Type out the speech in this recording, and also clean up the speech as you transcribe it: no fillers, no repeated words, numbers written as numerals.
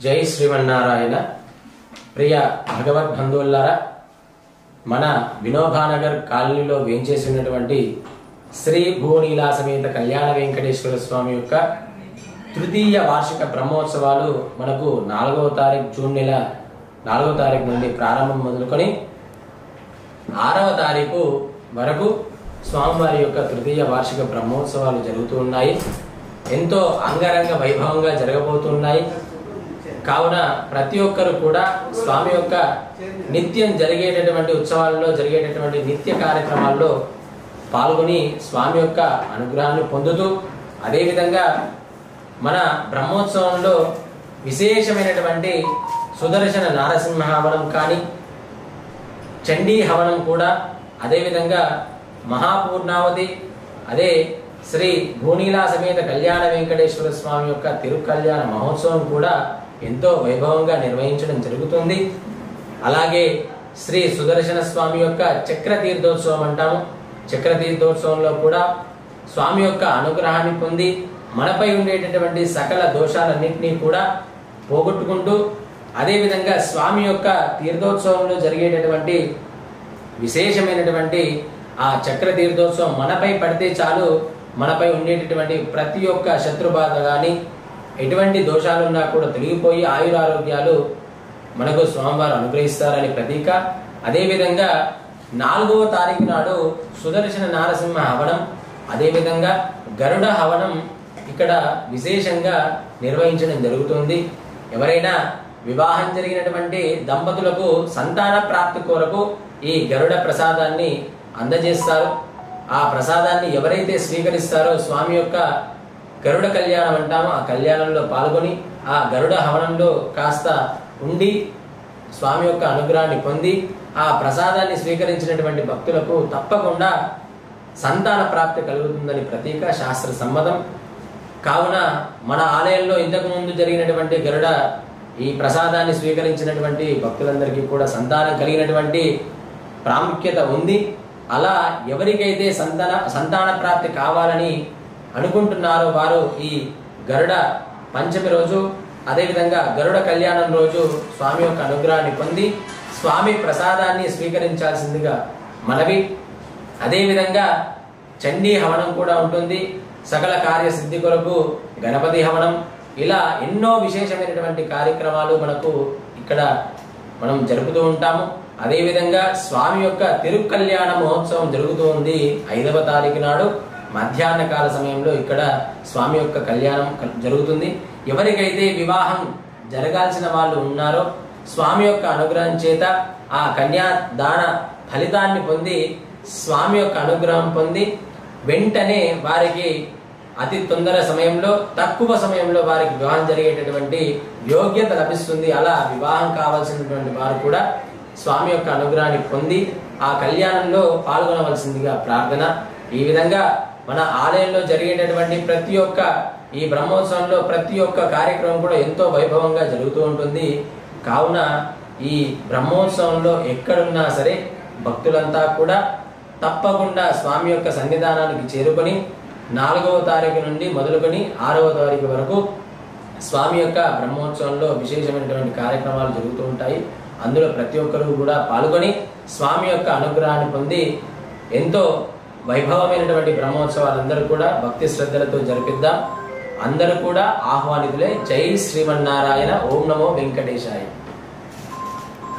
జై శ్రీమన్నారాయణ. ప్రియ భగవద్ బంధువులారా, మన వినోబానగర్ కాలనీలో వేంచేసినటువంటి శ్రీ భూనీలా సమేత కళ్యాణ వెంకటేశ్వర స్వామి యొక్క తృతీయ వార్షిక బ్రహ్మోత్సవాలు మనకు 4వ తారీఖు జూన్ నెల 4వ తారీఖు నుండి ప్రారంభం మొదలుకొని 6వ తారీఖు వరకు స్వామివారి యొక్క తృతీయ వార్షిక బ్రహ్మోత్సవాలు జరుగుతూ ఉన్నాయి. ఎంతో అంగరంగ వైభవంగా జరగబోతున్నాయి. కావున ప్రతి ఒక్కరు కూడా స్వామి యొక్క నిత్యం జరిగేటటువంటి ఉత్సవాలలో జరిగేటటువంటి నిత్య కార్యక్రమాల్లో పాల్గొని స్వామి యొక్క అనుగ్రహాన్ని పొందుతూ, అదేవిధంగా మన బ్రహ్మోత్సవంలో విశేషమైనటువంటి సుదర్శన నారసింహ హవనం కానీ, చండీ హవనం కూడా, అదేవిధంగా మహాపూర్ణావతి, అదే శ్రీ భూనీలా సమేత కళ్యాణ వెంకటేశ్వర స్వామి యొక్క తిరుకళ్యాణ మహోత్సవం కూడా ఎంతో వైభవంగా నిర్వహించడం జరుగుతుంది. అలాగే శ్రీ సుదర్శన స్వామి యొక్క చక్ర తీర్థోత్సవం అంటాము. చక్ర తీర్థోత్సవంలో కూడా స్వామి యొక్క అనుగ్రహాన్ని పొంది మనపై ఉండేటటువంటి సకల దోషాలన్నింటినీ కూడా పోగొట్టుకుంటూ, అదేవిధంగా స్వామి యొక్క తీర్థోత్సవంలో జరిగేటటువంటి విశేషమైనటువంటి ఆ చక్ర తీర్థోత్సవం మనపై పడితే చాలు, మనపై ఉండేటటువంటి ప్రతి ఒక్క శత్రుబాధ కానీ ఎటువంటి దోషాలున్నా కూడా తొలగిపోయి ఆయురారోగ్యాలు మనకు స్వామివారు అనుగ్రహిస్తారని ప్రతీక. అదేవిధంగా 4వ తారీఖు నాడు సుదర్శన నారసింహ హవనం, అదేవిధంగా గరుడ హవనం ఇక్కడ విశేషంగా నిర్వహించడం జరుగుతుంది. ఎవరైనా వివాహం జరిగినటువంటి దంపతులకు సంతాన ప్రాప్తి కొరకు ఈ గరుడ ప్రసాదాన్ని అందజేస్తారు. ఆ ప్రసాదాన్ని ఎవరైతే స్వీకరిస్తారో స్వామి యొక్క గరుడ కళ్యాణం అంటామో ఆ కళ్యాణంలో పాల్గొని ఆ గరుడ హవనంలో కాస్త ఉండి స్వామి యొక్క అనుగ్రహాన్ని పొంది ఆ ప్రసాదాన్ని స్వీకరించినటువంటి భక్తులకు తప్పకుండా సంతాన ప్రాప్తి కలుగుతుందని ప్రతీక, శాస్త్ర సమ్మతం. కావున మన ఆలయంలో ఇంతకు ముందు జరిగినటువంటి గరుడ ఈ ప్రసాదాన్ని స్వీకరించినటువంటి భక్తులందరికీ కూడా సంతానం కలిగినటువంటి ప్రాముఖ్యత ఉంది. అలా ఎవరికైతే సంతాన ప్రాప్తి కావాలని అనుకుంటున్నారో వారు ఈ గరుడ పంచమి రోజు, అదేవిధంగా గరుడ కళ్యాణం రోజు స్వామి యొక్క అనుగ్రహాన్ని పొంది స్వామి ప్రసాదాన్ని స్వీకరించాల్సిందిగా మనవి. అదేవిధంగా చండీ హవనం కూడా ఉంటుంది. సకల కార్యసిద్ధి కొరకు గణపతి హవనం, ఇలా ఎన్నో విశేషమైనటువంటి కార్యక్రమాలు మనకు ఇక్కడ మనం జరుపుతూ ఉంటాము. అదేవిధంగా స్వామి యొక్క తిరుకళ్యాణ మహోత్సవం జరుగుతూ ఉంది. 5వ తారీఖు నాడు మధ్యాహ్న కాల సమయంలో ఇక్కడ స్వామి యొక్క కళ్యాణం జరుగుతుంది. ఎవరికైతే వివాహం జరగాల్సిన వాళ్ళు ఉన్నారో స్వామి యొక్క అనుగ్రహం చేత ఆ కన్యాదాన ఫలితాన్ని పొంది స్వామి యొక్క అనుగ్రహం పొంది వెంటనే వారికి అతి తొందర సమయంలో, తక్కువ సమయంలో వారికి వివాహం జరిగేటటువంటి యోగ్యత లభిస్తుంది. అలా వివాహం కావాల్సినటువంటి వారు కూడా స్వామి యొక్క అనుగ్రహాన్ని పొంది ఆ కళ్యాణంలో పాల్గొనవలసిందిగా ప్రార్థన. ఈ విధంగా మన ఆలయంలో జరిగేటటువంటి ప్రతి ఒక్క ఈ బ్రహ్మోత్సవంలో ప్రతి ఒక్క కార్యక్రమం కూడా ఎంతో వైభవంగా జరుగుతూ ఉంటుంది. కావున ఈ బ్రహ్మోత్సవంలో ఎక్కడున్నా సరే భక్తులంతా కూడా తప్పకుండా స్వామి యొక్క సన్నిధానానికి చేరుకొని 4వ తారీఖు నుండి మొదలుకొని 6వ తారీఖు వరకు స్వామి యొక్క బ్రహ్మోత్సవంలో విశేషమైనటువంటి కార్యక్రమాలు జరుగుతూ ఉంటాయి. అందులో ప్రతి ఒక్కరూ కూడా పాల్గొని స్వామి యొక్క అనుగ్రహాన్ని పొంది ఎంతో వైభవమైనటువంటి బ్రహ్మోత్సవాలందరూ కూడా భక్తి శ్రద్ధలతో జరిపిద్దాం. అందరూ కూడా ఆహ్వానితులే. జై శ్రీమన్నారాయణ. ఓం నమో వెంకటేశాయ.